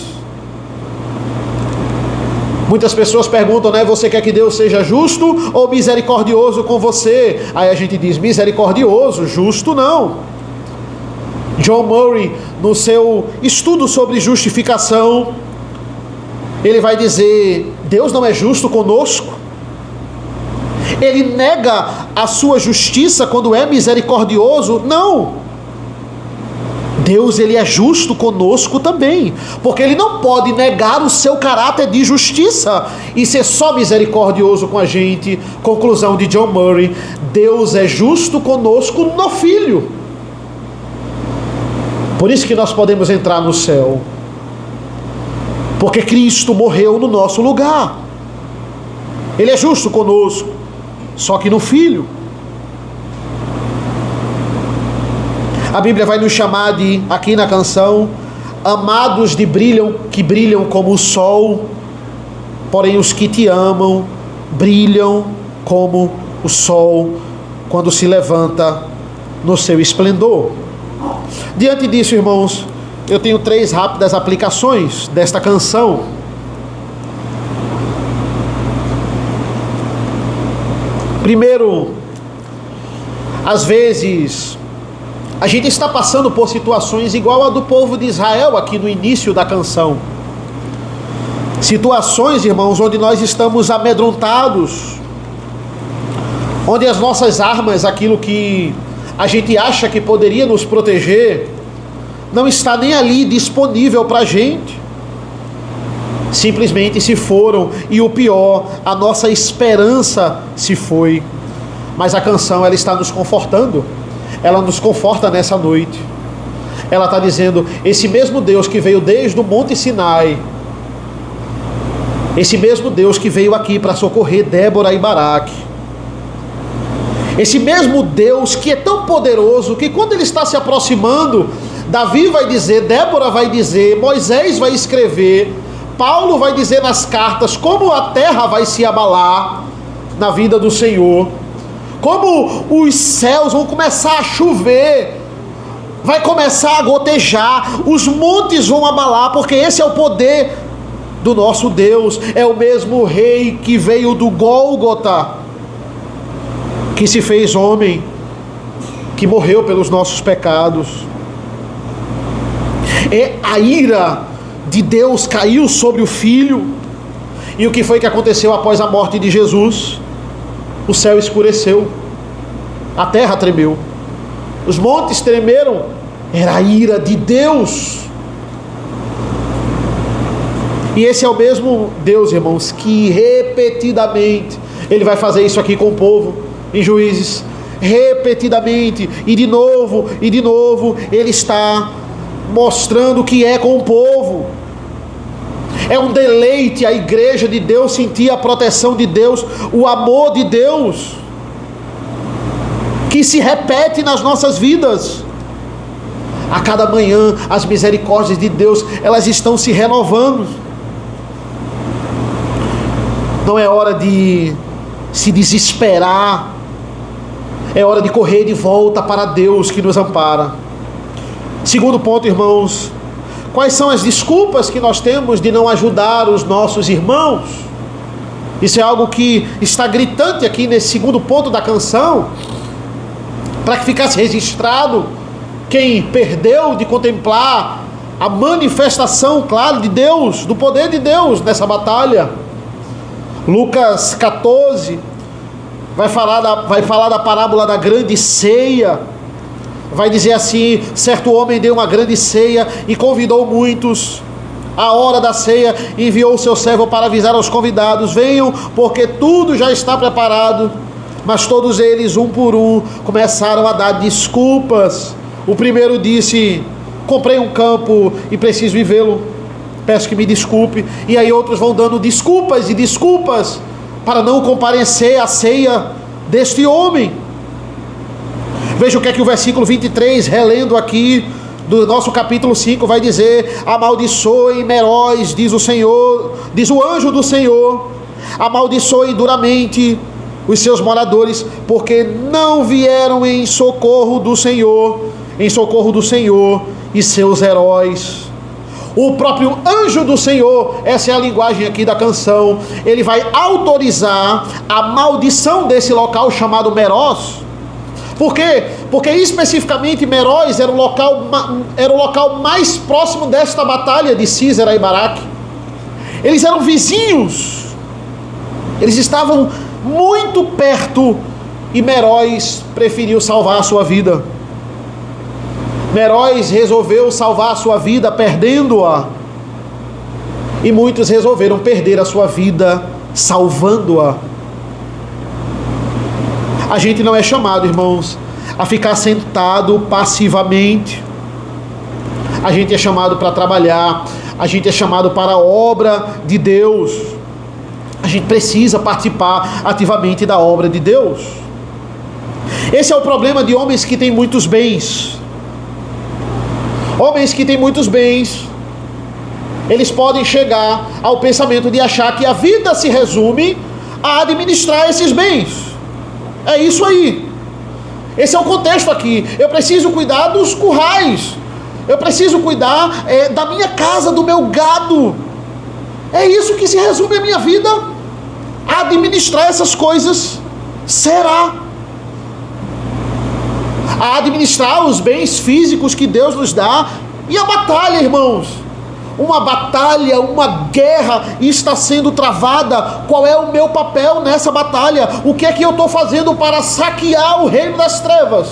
Muitas pessoas perguntam, né? Você quer que Deus seja justo ou misericordioso com você? Aí a gente diz, misericordioso, justo não. John Murray, no seu estudo sobre justificação, ele vai dizer, Deus não é justo conosco. Ele nega a sua justiça quando é misericordioso? Não. Deus, ele é justo conosco também, porque ele não pode negar o seu caráter de justiça e ser só misericordioso com a gente. Conclusão de John Murray, Deus é justo conosco no Filho. Por isso que nós podemos entrar no céu, porque Cristo morreu no nosso lugar. Ele é justo conosco, só que no Filho. A Bíblia vai nos chamar de, aqui na canção, amados que brilham como o sol, porém os que te amam brilham como o sol quando se levanta no seu esplendor. Diante disso, irmãos, eu tenho 3 rápidas aplicações desta canção. Primeiro, Às vezes, a gente está passando por situações igual a do povo de Israel aqui no início da canção. Situações, irmãos, onde nós estamos amedrontados, onde as nossas armas, aquilo que a gente acha que poderia nos proteger, não está nem ali disponível para a gente. Simplesmente se foram, e o pior, a nossa esperança se foi. Mas a canção, ela está nos confortando, ela nos conforta nessa noite. Ela está dizendo, esse mesmo Deus que veio desde o Monte Sinai, esse mesmo Deus que veio aqui para socorrer Débora e Baraque, esse mesmo Deus que é tão poderoso que quando ele está se aproximando, Davi vai dizer, Débora vai dizer, Moisés vai escrever, Paulo vai dizer nas cartas como a terra vai se abalar na vida do Senhor, como os céus vão começar a chover, vai começar a gotejar, os montes vão abalar, porque esse é o poder do nosso Deus. É o mesmo rei que veio do Gólgota, que se fez homem, que morreu pelos nossos pecados. A ira de Deus caiu sobre o Filho. E o que foi que aconteceu após a morte de Jesus? O céu escureceu, a terra tremeu, os montes tremeram. Era a ira de Deus. E esse é o mesmo Deus, irmãos, que repetidamente ele vai fazer isso aqui com o povo em Juízes, repetidamente, e de novo, ele está mostrando o que é com o povo. É um deleite a igreja de Deus sentir a proteção de Deus, o amor de Deus, que se repete nas nossas vidas. A cada manhã, as misericórdias de Deus, elas estão se renovando. Não é hora de se desesperar, é hora de correr de volta para Deus que nos ampara. Segundo ponto, irmãos, quais são as desculpas que nós temos de não ajudar os nossos irmãos? Isso é algo que está gritante aqui nesse segundo ponto da canção, para que ficasse registrado quem perdeu de contemplar a manifestação clara de Deus, do poder de Deus nessa batalha. Lucas 14 vai falar da parábola da grande ceia. Vai dizer assim: certo homem deu uma grande ceia e convidou muitos. À hora da ceia enviou o seu servo para avisar aos convidados: venham, porque tudo já está preparado. Mas todos eles, um por um, começaram a dar desculpas. O primeiro disse: comprei um campo e preciso vivê-lo, peço que me desculpe. E aí outros vão dando desculpas e desculpas para não comparecer à ceia deste homem. Veja o que é que o versículo 23, relendo aqui do nosso capítulo 5, vai dizer: amaldiçoem Meróis, diz o Senhor, diz o anjo do Senhor, amaldiçoem duramente os seus moradores, porque não vieram em socorro do Senhor e seus heróis. O próprio anjo do Senhor, essa é a linguagem aqui da canção, ele vai autorizar a maldição desse local chamado Meróis. Por quê? Porque especificamente Meróis era o local mais próximo desta batalha de Sísera e Baraque. Eles eram vizinhos, eles estavam muito perto, e Meróis preferiu salvar a sua vida. Meróis resolveu salvar a sua vida perdendo-a, e muitos resolveram perder a sua vida salvando-a. A gente não é chamado, irmãos, a ficar sentado passivamente. A gente é chamado para trabalhar, a gente é chamado para a obra de Deus. A gente precisa participar ativamente da obra de Deus. Esse é o problema de homens que têm muitos bens. Homens que têm muitos bens, eles podem chegar ao pensamento de achar que a vida se resume a administrar esses bens. É isso aí. Esse é o contexto aqui. Eu preciso cuidar dos currais. Eu preciso cuidar da minha casa, do meu gado. É isso que se resume a minha vida. Administrar essas coisas. Será? a administrar os bens físicos que Deus nos dá. E a batalha, irmãos? Uma batalha, uma guerra está sendo travada. Qual é o meu papel nessa batalha? O que é que eu estou fazendo para saquear o reino das trevas?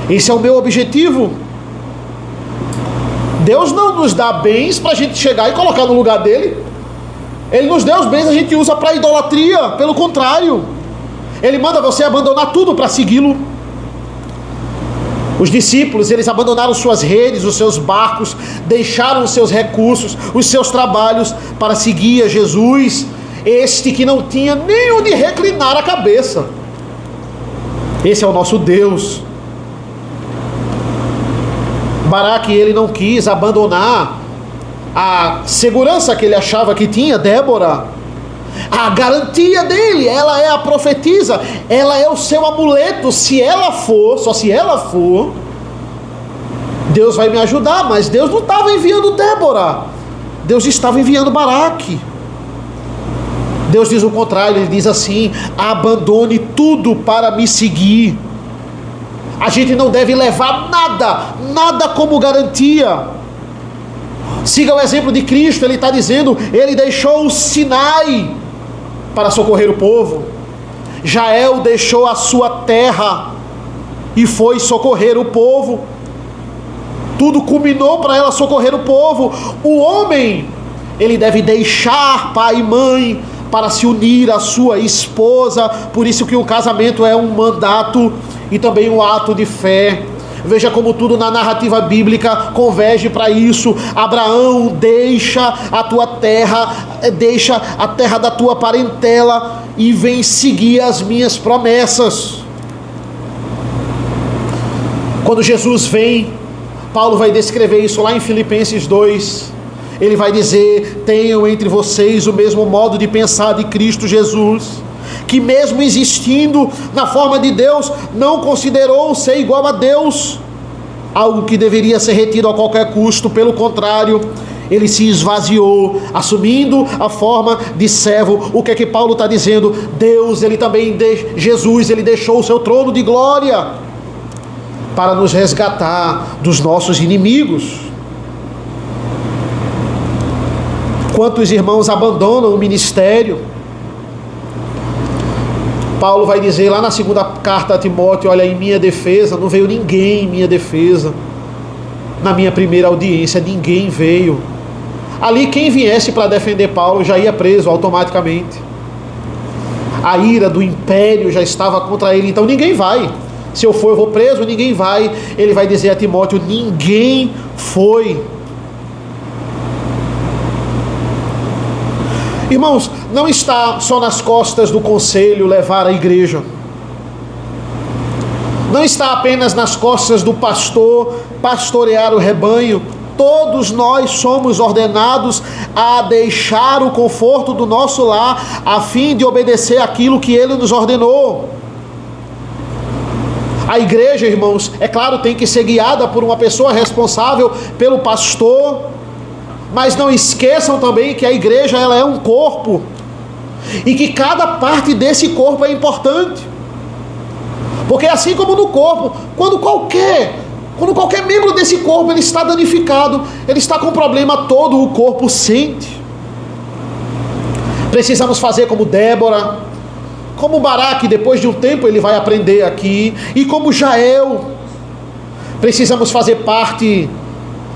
Esse é o meu objetivo. Deus não nos dá bens para a gente chegar e colocar no lugar dele. Ele nos deu os bens, a gente usa para idolatria. Pelo contrário, ele manda você abandonar tudo para segui-lo. Os discípulos, eles abandonaram suas redes, os seus barcos, deixaram os seus recursos, os seus trabalhos para seguir a Jesus, este que não tinha nem onde reclinar a cabeça. Esse é o nosso Deus. Baraque, ele não quis abandonar a segurança que ele achava que tinha, Débora. A garantia dele, ela é a profetisa, ela é o seu amuleto. Se ela for, só se ela for, Deus vai me ajudar. Mas Deus não estava enviando Débora, Deus estava enviando Baraque. Deus diz o contrário, ele diz assim: abandone tudo para me seguir. A gente não deve levar nada como garantia. Siga o exemplo de Cristo. Ele está dizendo, ele deixou o Sinai para socorrer o povo. Jael deixou a sua terra e foi socorrer o povo. Tudo culminou para ela socorrer o povo. O homem, ele deve deixar pai e mãe para se unir à sua esposa. Por isso que o casamento é um mandato e também um ato de fé. Veja como tudo na narrativa bíblica converge para isso. Abraão, deixa a tua terra, deixa a terra da tua parentela e vem seguir as minhas promessas. Quando Jesus vem, Paulo vai descrever isso lá em Filipenses 2. Ele vai dizer: tenham entre vocês o mesmo modo de pensar de Cristo Jesus, que mesmo existindo na forma de Deus, não considerou ser igual a Deus algo que deveria ser retido a qualquer custo. Pelo contrário, ele se esvaziou, assumindo a forma de servo. O que é que Paulo está dizendo? Deus, ele também, Jesus, ele deixou o seu trono de glória para nos resgatar dos nossos inimigos. Quantos irmãos abandonam o ministério? Paulo vai dizer lá na segunda carta a Timóteo: olha, em minha defesa não veio ninguém em minha defesa. Na minha primeira audiência ninguém veio. Ali quem viesse para defender Paulo já ia preso automaticamente. A ira do império já estava contra ele, então ninguém vai. Se eu for, eu vou preso, ninguém vai. Ele vai dizer a Timóteo: ninguém foi. Irmãos, não está só nas costas do conselho levar a igreja. Não está apenas nas costas do pastor pastorear o rebanho. Todos nós somos ordenados a deixar o conforto do nosso lar a fim de obedecer aquilo que ele nos ordenou. A igreja, irmãos, é claro, tem que ser guiada por uma pessoa responsável, pelo pastor. Mas não esqueçam também que a igreja, ela é um corpo, e que cada parte desse corpo é importante. Porque assim como no corpo, quando qualquer membro desse corpo ele está danificado, ele está com problema, todo o corpo sente. Precisamos fazer como Débora, como Baraque, depois de um tempo ele vai aprender aqui, e como Jael. Precisamos fazer parte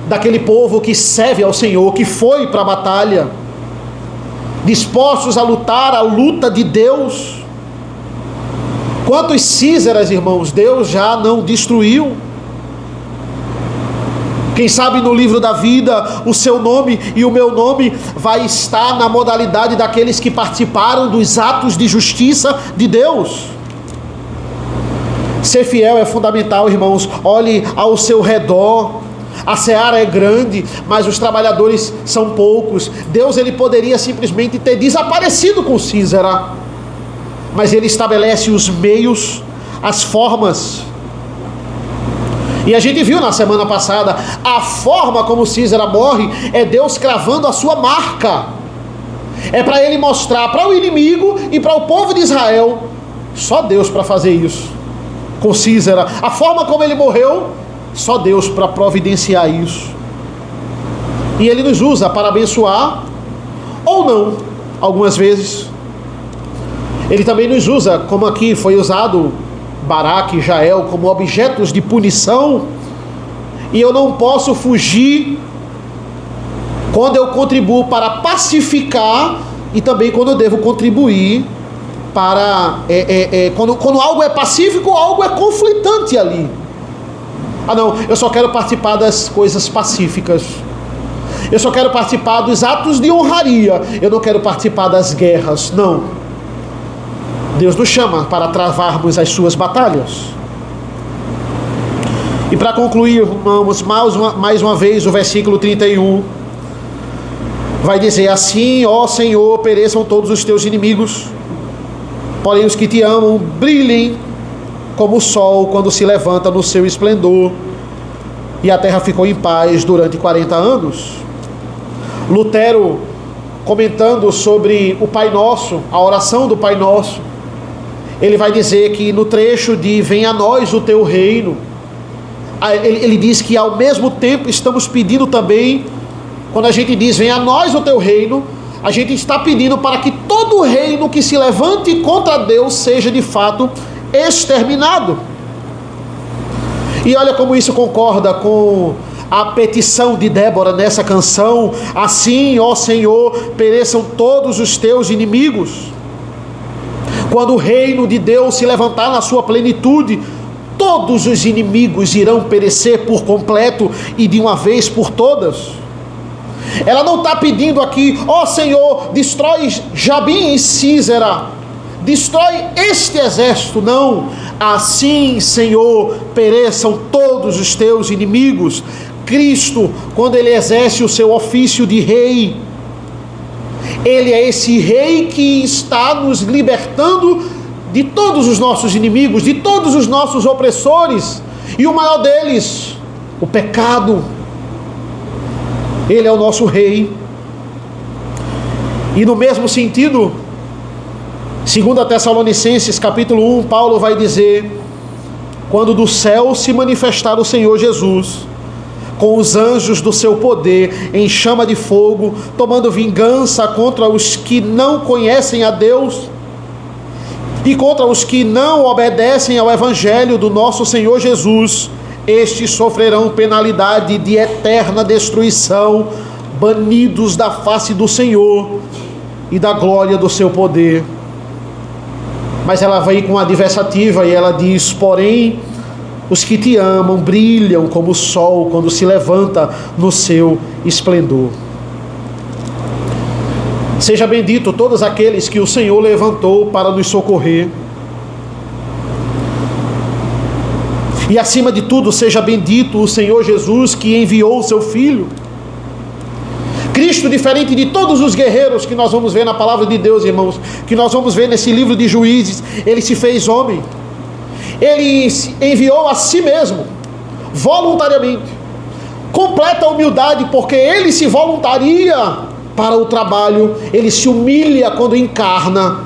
daquele povo que serve ao Senhor, que foi para a batalha, dispostos a lutar a luta de Deus. Quantos Císaras, irmãos, Deus já não destruiu? Quem sabe no livro da vida o seu nome e o meu nome vai estar na modalidade daqueles que participaram dos atos de justiça de Deus. Ser fiel é fundamental, irmãos. Olhe ao seu redor. A seara é grande, mas os trabalhadores são poucos. Deus, ele poderia simplesmente ter desaparecido com Císara, mas ele estabelece os meios, as formas. E a gente viu na semana passada, a forma como Císara morre é Deus cravando a sua marca. É para ele mostrar para o inimigo e para o povo de Israel: só Deus para fazer isso. com Císera. A forma como ele morreu, só Deus para providenciar isso. E ele nos usa para abençoar, ou não, algumas vezes. Ele também nos usa, como aqui foi usado Baraque e Jael, como objetos de punição. E eu não posso fugir quando eu contribuo para pacificar, e também quando eu devo contribuir para... quando algo é pacífico, algo é conflitante ali. Ah não, eu só quero participar das coisas pacíficas. Eu só quero participar dos atos de honraria. Eu não quero participar das guerras. Não. Deus nos chama para travarmos as suas batalhas. E para concluir, vamos mais uma vez o versículo 31. Vai dizer assim: ó Senhor, pereçam todos os teus inimigos, porém os que te amam brilhem como o sol quando se levanta no seu esplendor. E a terra ficou em paz durante 40 anos. Lutero, comentando sobre o Pai Nosso, a oração do Pai Nosso, ele vai dizer que no trecho de venha a nós o teu reino, ele diz que ao mesmo tempo estamos pedindo também, quando a gente diz venha a nós o teu reino, a gente está pedindo para que todo reino que se levante contra Deus seja de fato exterminado. E olha como isso concorda com a petição de Débora nessa canção: assim, ó Senhor, pereçam todos os teus inimigos. Quando o reino de Deus se levantar na sua plenitude, todos os inimigos irão perecer por completo e de uma vez por todas. Ela não está pedindo aqui: ó Senhor, destrói Jabim e Císera, destrói este exército. Não. Assim, Senhor, pereçam todos os teus inimigos. Cristo, quando ele exerce o seu ofício de rei, ele é esse rei que está nos libertando de todos os nossos inimigos, de todos os nossos opressores, e o maior deles, o pecado. Ele é o nosso rei. E no mesmo sentido, 2 Tessalonicenses capítulo 1, Paulo vai dizer: quando do céu se manifestar o Senhor Jesus, com os anjos do seu poder, em chama de fogo, tomando vingança contra os que não conhecem a Deus e contra os que não obedecem ao Evangelho do nosso Senhor Jesus, estes sofrerão penalidade de eterna destruição, banidos da face do Senhor e da glória do seu poder. Mas ela vem com uma adversativa e ela diz: porém, os que te amam brilham como o sol quando se levanta no seu esplendor. Seja bendito todos aqueles que o Senhor levantou para nos socorrer. E acima de tudo, seja bendito o Senhor Jesus, que enviou o seu Filho. Cristo, diferente de todos os guerreiros que nós vamos ver na palavra de Deus, irmãos, que nós vamos ver nesse livro de Juízes, ele se fez homem. Ele enviou a si mesmo, voluntariamente, completa humildade, porque ele se voluntaria para o trabalho, ele se humilha quando encarna,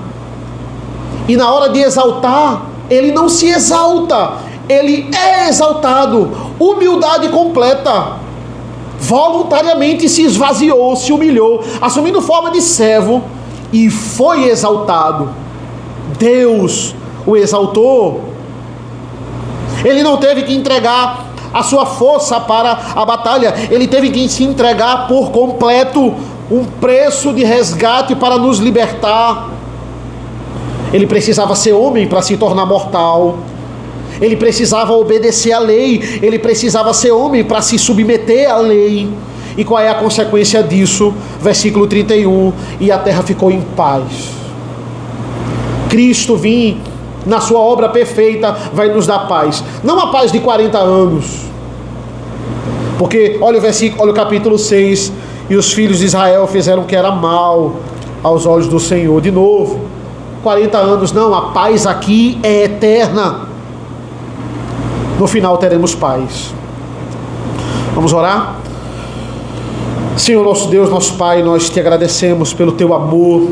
e na hora de exaltar, ele não se exalta, ele é exaltado, humildade completa, voluntariamente se esvaziou, se humilhou, assumindo forma de servo, e foi exaltado. Deus o exaltou. Ele não teve que entregar a sua força para a batalha, ele teve que se entregar por completo, um preço de resgate para nos libertar. Ele precisava ser homem para se tornar mortal, ele precisava obedecer à lei, ele precisava ser homem para se submeter à lei. E qual é a consequência disso? Versículo 31, e a terra ficou em paz. Cristo vinha na sua obra perfeita, vai nos dar paz, não a paz de 40 anos, porque olha o versículo, olha o capítulo 6, e os filhos de Israel fizeram o que era mal aos olhos do Senhor. De novo, 40 anos, não, a paz aqui é eterna. No final teremos paz. Vamos orar? Senhor nosso Deus, nosso Pai, nós te agradecemos pelo teu amor,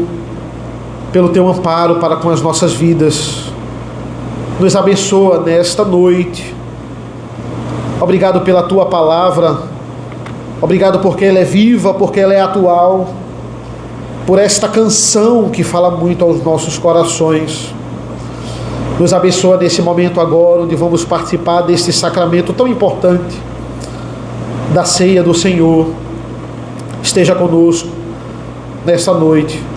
pelo teu amparo para com as nossas vidas. Nos abençoa nesta noite. Obrigado pela tua palavra. Obrigado porque ela é viva, porque ela é atual. Por esta canção que fala muito aos nossos corações. Nos abençoa nesse momento agora, onde vamos participar deste sacramento tão importante, da ceia do Senhor. Esteja conosco nesta noite.